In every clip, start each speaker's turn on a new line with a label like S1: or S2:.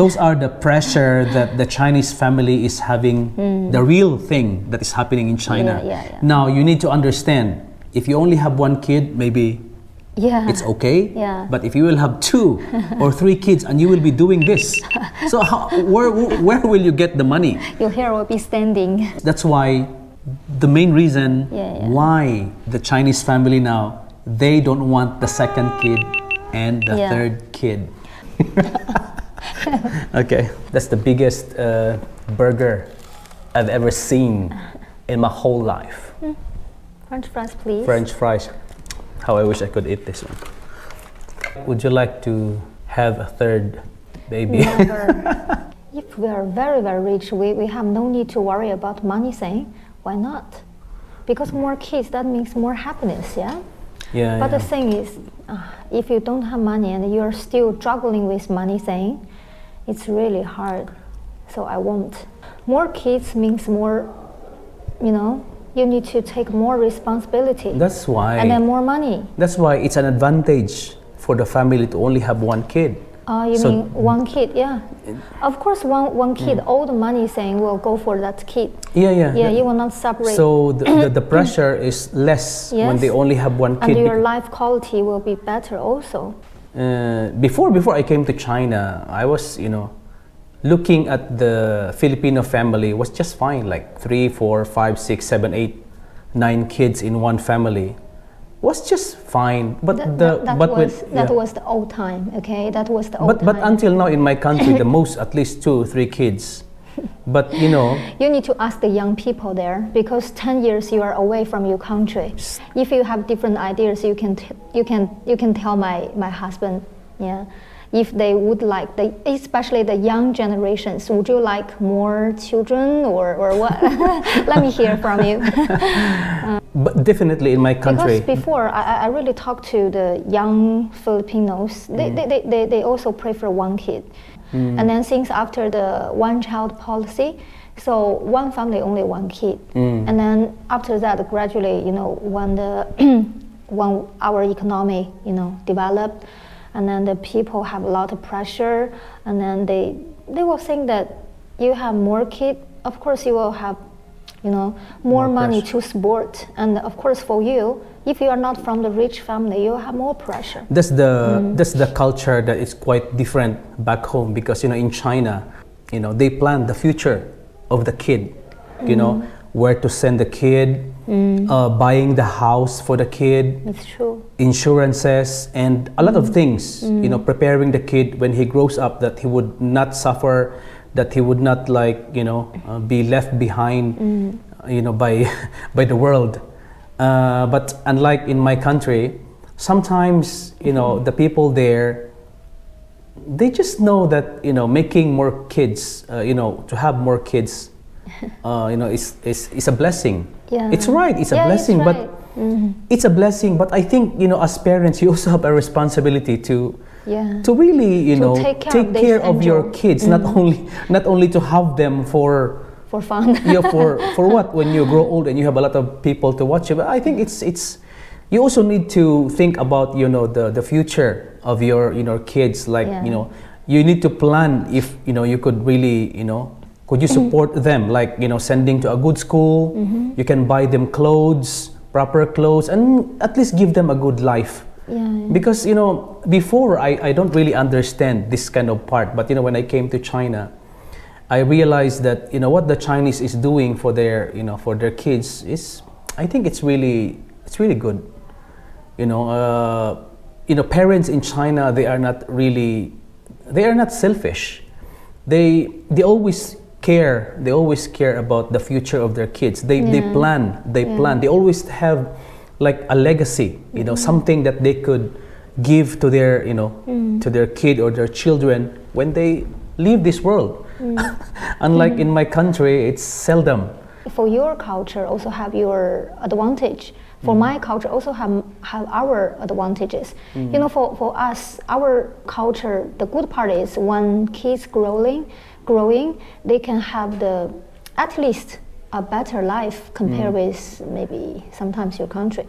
S1: those are the pressure that the Chinese family is having, the real thing that is happening in China. Now you need to understand, if you only have one kid, maybe it's okay. But if you will have 2 or 3 kids and you will be doing this, so where will you get the money?
S2: Your hair will be standing.
S1: That's why the main reason why the Chinese family now, they don't want the second kid and the third kid. Okay, that's the biggest burger I've ever seen in my whole life.
S2: French fries, please.
S1: French fries. How I wish I could eat this one. Would you like to have a third baby?
S2: Never. If we are very, very rich, we have no need to worry about money thing. Why not? Because more kids, that means more happiness, But the thing is, if you don't have money and you're still struggling with money thing, it's really hard. So I won't. More kids means more, you need to take more responsibility.
S1: That's why.
S2: And then more money.
S1: That's why it's an advantage for the family to only have one kid.
S2: You mean one kid? Of course, one kid, all the money saying will go for that kid. You will not separate.
S1: So the pressure is less when they only have one kid.
S2: And your life quality will be better also.
S1: Before I came to China, I was, looking at the Filipino family was just fine, like 3, 4, 5, 6, 7, 8, 9 kids in one family. Was just fine, but
S2: that was the old time, okay? That was the old time.
S1: But until now in my country, the most at least 2, 3 kids. But you
S2: need to ask the young people there, because 10 years you are away from your country. If you have different ideas, you can tell my husband, if they would like, especially the young generations, would you like more children or what? Let me hear from you.
S1: But definitely in my country.
S2: Because before, I really talked to the young Filipinos, they also prefer one kid. And then since after the one-child policy, so one family only one kid. And then after that, gradually, when our economy, developed, and then the people have a lot of pressure, and then they will think that you have more kids, of course you will have more money to support, and of course for you, if you are not from the rich family, you have more pressure.
S1: That's the culture that is quite different back home, because in China, they plan the future of the kid, where to send the kid, buying the house for the kid.
S2: It's true.
S1: Insurances and a lot of things, preparing the kid when he grows up, that he would not suffer, that he would not be left behind, by the world. But unlike in my country, sometimes, the people there, they just know that, making more kids, to have more kids, is a blessing. It's right, it's a blessing, but it's a blessing. But I think, as parents, you also have a responsibility to really, take care of your kids, not only to have them for
S2: fun.
S1: For what? When you grow old and you have a lot of people to watch you. But I think it's you also need to think about the future of your kids. Like you need to plan if you could really could you support them, like sending to a good school. You can buy them clothes, proper clothes, and at least give them a good life. Because before I don't really understand this kind of part, but when I came to China, I realized that what the Chinese is doing for their for their kids is, I think it's really good. Parents in China, they are not selfish. They always care. They always care about the future of their kids. They plan. They always have like a legacy. Something that they could give to their to their kid or their children when they leave this world. Unlike in my country, it's seldom.
S2: For your culture, also have your advantage. For my culture, also have our advantages. For us, our culture, the good part is when kids growing, they can have at least a better life compared with maybe sometimes your country.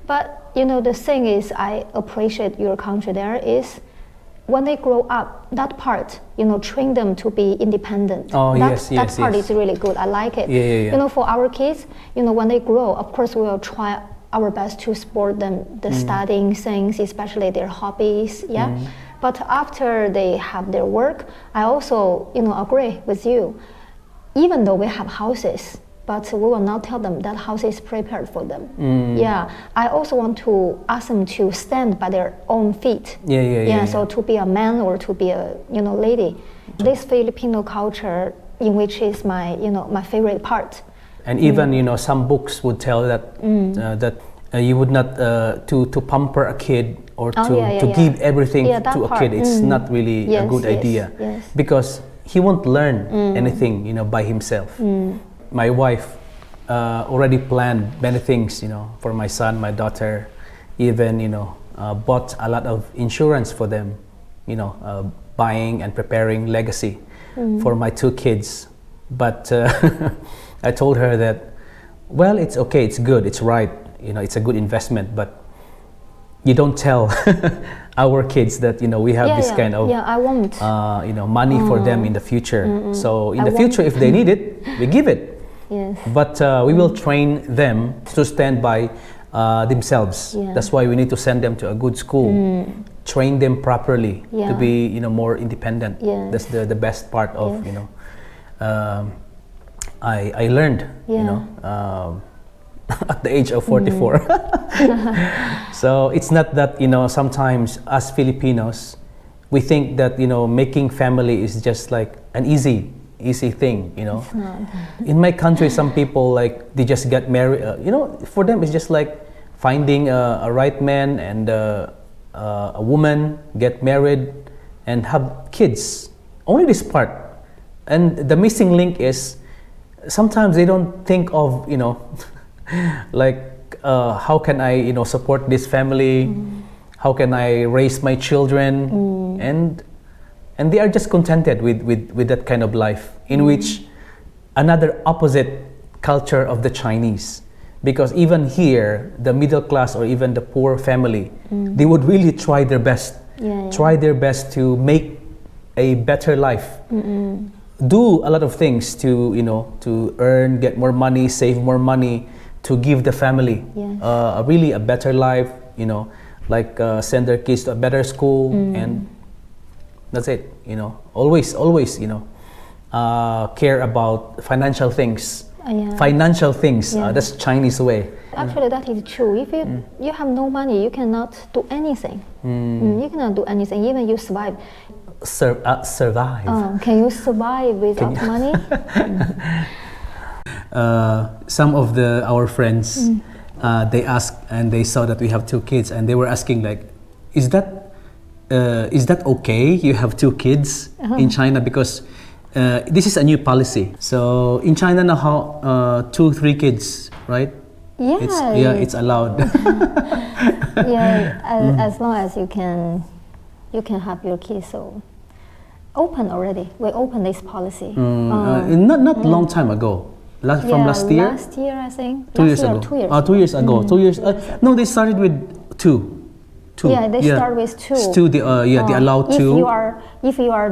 S2: But the thing is, I appreciate your country there is, when they grow up, that part, train them to be independent.
S1: Oh,
S2: that part is really good. I like it.
S1: Yeah.
S2: For our kids, when they grow, of course, we will try our best to support them, the studying things, especially their hobbies. Yeah. But after they have their work, I also, agree with you. Even though we have houses, but we will not tell them that house is prepared for them. Yeah, I also want to ask them to stand by their own feet.
S1: Yeah.
S2: So to be a man or to be a lady, this Filipino culture, in which is my my favorite part.
S1: And even some books would tell that you would not to pamper a kid or to give everything to a kid. It's not really a good idea because he won't learn anything by himself. My wife already planned many things for my son, my daughter, even bought a lot of insurance for them, buying and preparing legacy for my 2 kids. But I told her that, well, it's okay, it's good, it's right, it's a good investment, but you don't tell our kids that we have this kind of
S2: I won't.
S1: Money for them in the future. So in the future, if they need it, we give it.
S2: Yes.
S1: But we will train them to stand by themselves. That's why we need to send them to a good school, train them properly to be more independent. That's the best part of I learned at the age of 44. So it's not that sometimes as Filipinos we think that making family is just like an easy thing.
S2: It's not.
S1: In my country, some people they just get married. For them it's just like finding a right man and a woman, get married and have kids. Only this part, and the missing link is sometimes they don't think of how can I support this family, how can I raise my children, and they are just contented with that kind of life in which another opposite culture of the Chinese, because even here the middle class or even the poor family, they would really try their best to make a better life, do a lot of things to to earn, get more money, save more money, to give the family really a better life, send their kids to a better school, and that's it. Always care about financial things. Financial things. That's Chinese way.
S2: Actually, that is true. If you have no money, you cannot do anything. You cannot do anything. Even you survive.
S1: Survive.
S2: Can you survive without money?
S1: Some of our friends, they asked and they saw that we have 2 kids, and they were asking is that okay? You have 2 kids in China, because this is a new policy. So in China now, how 2-3 kids, right? It's allowed.
S2: As long as you can have your kids. So open already. We opened this policy.
S1: Not long time ago. From last year?
S2: Last year, I think.
S1: 2 years ago.
S2: 2 years.
S1: 2 years ago. 2 years. No, they started with 2.
S2: Yeah, they start with 2.
S1: Still, they allow 2.
S2: If you are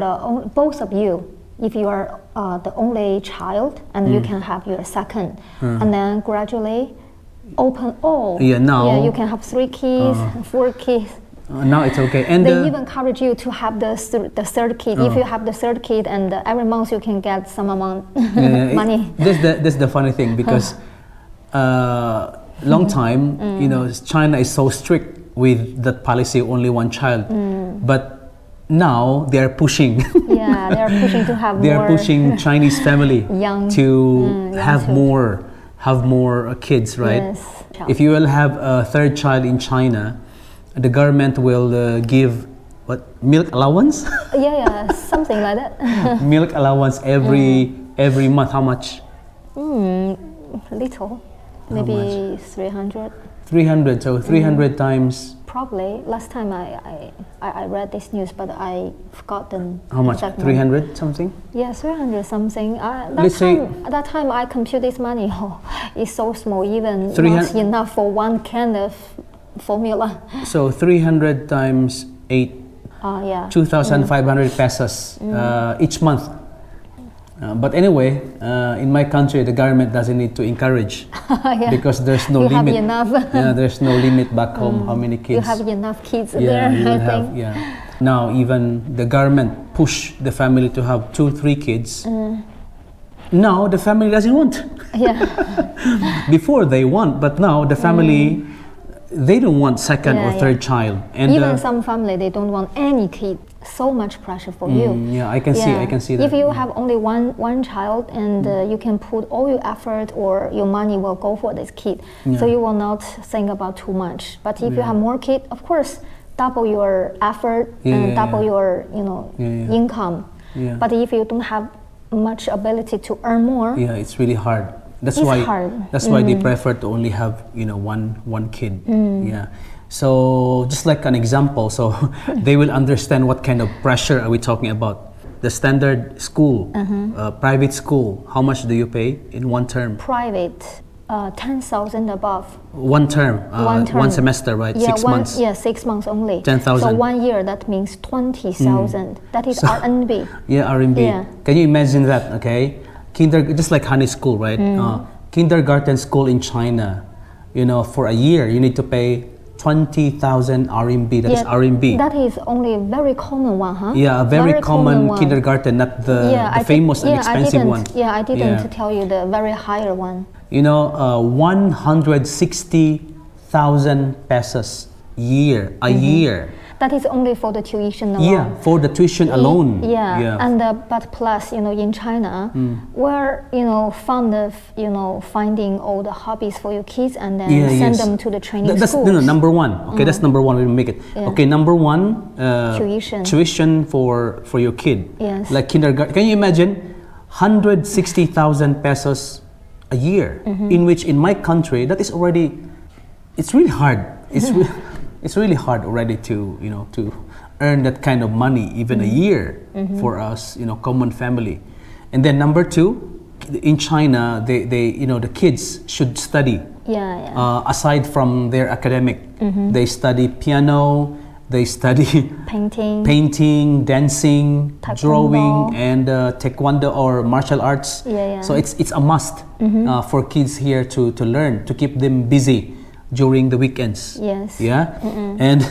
S2: both of you, if you are the only child, and you can have your second, and then gradually open all.
S1: Now.
S2: You can have 3 kids, 4 kids.
S1: Now it's okay, and
S2: they even encourage you to have the 3rd kid. If you have the 3rd kid, and every month you can get some amount money.
S1: That's the funny thing, because long time China is so strict with that policy, only 1 child, but now they are pushing. They
S2: are pushing to have.
S1: They
S2: more
S1: are pushing Chinese family to have
S2: children.
S1: more kids, right?
S2: Yes.
S1: If you will have a 3rd child in China, the government will give milk allowance?
S2: Something like that.
S1: Milk allowance every month. How much?
S2: Little, maybe 300.
S1: 300. So 300 times.
S2: Probably. Last time I read this news, but I forgotten.
S1: How much? 300 something?
S2: Yeah, 300 something. That time I compute this money. It's so small, even not enough for 1 can of formula.
S1: So 300 times 8.
S2: Yeah.
S1: 2,500 pesos each month. But anyway, in my country, the government doesn't need to encourage because there's no limit.
S2: You have enough.
S1: Yeah, there's no limit back home how many kids.
S2: You have enough kids there, I think.
S1: Now even the government push the family to have 2-3 kids. Now the family doesn't want. Before they want, but now the family they don't want second or third child. And
S2: even some family they don't want any kid. So much pressure for you.
S1: Yeah, I can see that.
S2: If you have only one child and you can put all your effort or your money will go for this kid, so you will not think about too much. But if you have more kids, of course, double your effort and double your income. But if you don't have much ability to earn more,
S1: it's really hard. That's why they prefer to only have one kid. So just like an example, so they will understand what kind of pressure are we talking about. The standard school, private school, how much do you pay in one term?
S2: Private, 10,000 above.
S1: One term, one semester, right? 6 months.
S2: 6 months only.
S1: 10,000.
S2: So 1 year, that means 20,000. That is RMB.
S1: RMB. Can you imagine that? Okay, just like honey school, right? Kindergarten school in China, for a year you need to pay 20,000 RMB. That is RMB.
S2: That is only a very common one, huh?
S1: Yeah, a very common kindergarten, not the famous and expensive one.
S2: I didn't tell you the very higher one.
S1: 160,000 pesos a year.
S2: That is only for the tuition alone.
S1: Yeah, for the tuition alone.
S2: And but plus, in China, we're fond of finding all the hobbies for your kids and then send them to the training schools.
S1: No, number one. Okay, that's number one. We'll make it. Okay, number one. Tuition for your kid.
S2: Yes.
S1: Like kindergarten. Can you imagine 160,000 pesos a year? In which in my country that is already, it's really hard. It's really hard already to earn that kind of money even a year for us, common family. And then number two, in China, they the kids should study. Aside from their academic, they study piano, they study painting, dancing,
S2: taekwondo,
S1: drawing, and taekwondo or martial arts. So it's a must for kids here to learn, to keep them busy during the weekends. And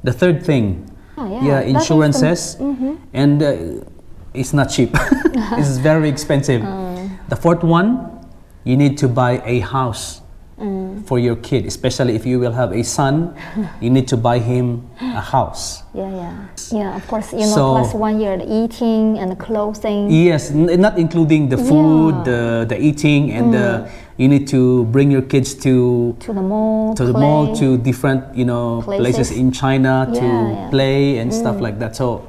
S1: the third thing, insurances, and it's not cheap. It's very expensive. The fourth one, you need to buy a house for your kid, especially if you will have a son. You need to buy him a house.
S2: Of course, plus 1 year the eating and the clothing.
S1: Yes, not including the food, the eating, and you need to bring your kids to
S2: the mall,
S1: to different places in China to play and stuff like that. So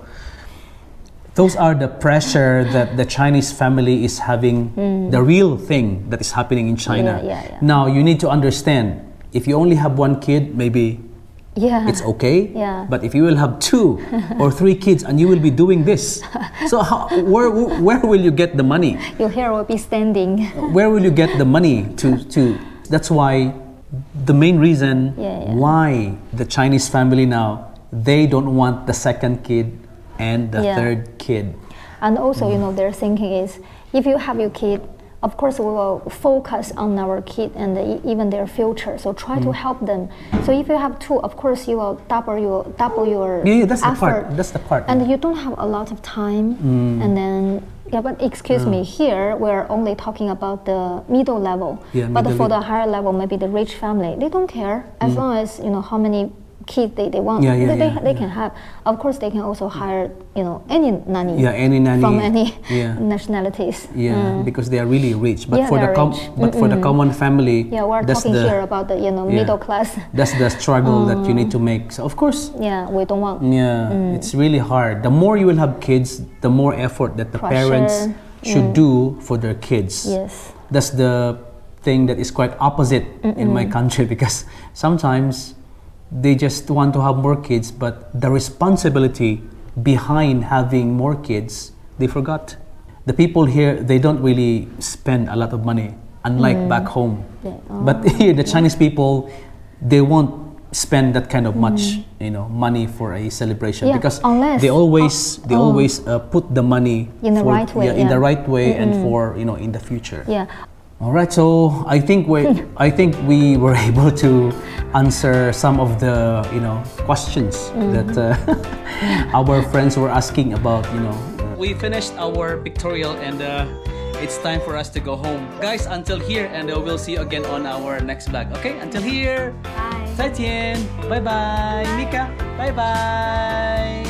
S1: those are the pressure that the Chinese family is having, the real thing that is happening in China. Now you need to understand, if you only have one kid, maybe it's okay. But if you will have 2 or 3 kids and you will be doing this, so where will you get the money?
S2: Your hair will be standing.
S1: Where will you get the money to? That's why the main reason why the Chinese family now, they don't want the second kid and the third kid.
S2: And also, their thinking is, if you have your kid, of course we will focus on our kid and even their future. So try to help them. So if you have 2, of course you will double your
S1: that's
S2: effort.
S1: That's the part.
S2: And you don't have a lot of time. And then but excuse me, here we're only talking about the middle level. But for the higher level, maybe the rich family, they don't care as long as how many kids they want. They can have. Of course, they can also hire any nanny.
S1: Any nanny
S2: from any nationalities.
S1: Because they are really rich. But for the for the common family,
S2: we're talking here about the middle class.
S1: That's the struggle that you need to make. So of course,
S2: we don't want.
S1: It's really hard. The more you will have kids, the more effort that the parents should do for their kids. That's the thing that is quite opposite in my country, because sometimes they just want to have more kids, but the responsibility behind having more kids, they forgot. The people here, they don't really spend a lot of money, unlike back home. But here, the Chinese people, they won't spend that kind of much, money for a celebration, because
S2: unless,
S1: they always put the money
S2: in the right way,
S1: in the right way, and for in the future.
S2: Yeah.
S1: All right, so I think we were able to answer some of the questions that our friends were asking about. We finished our pictorial, and it's time for us to go home, guys. Until here, and we'll see you again on our next vlog. Okay, until here.
S2: Bye.
S1: 再见，拜拜，Mika，拜拜。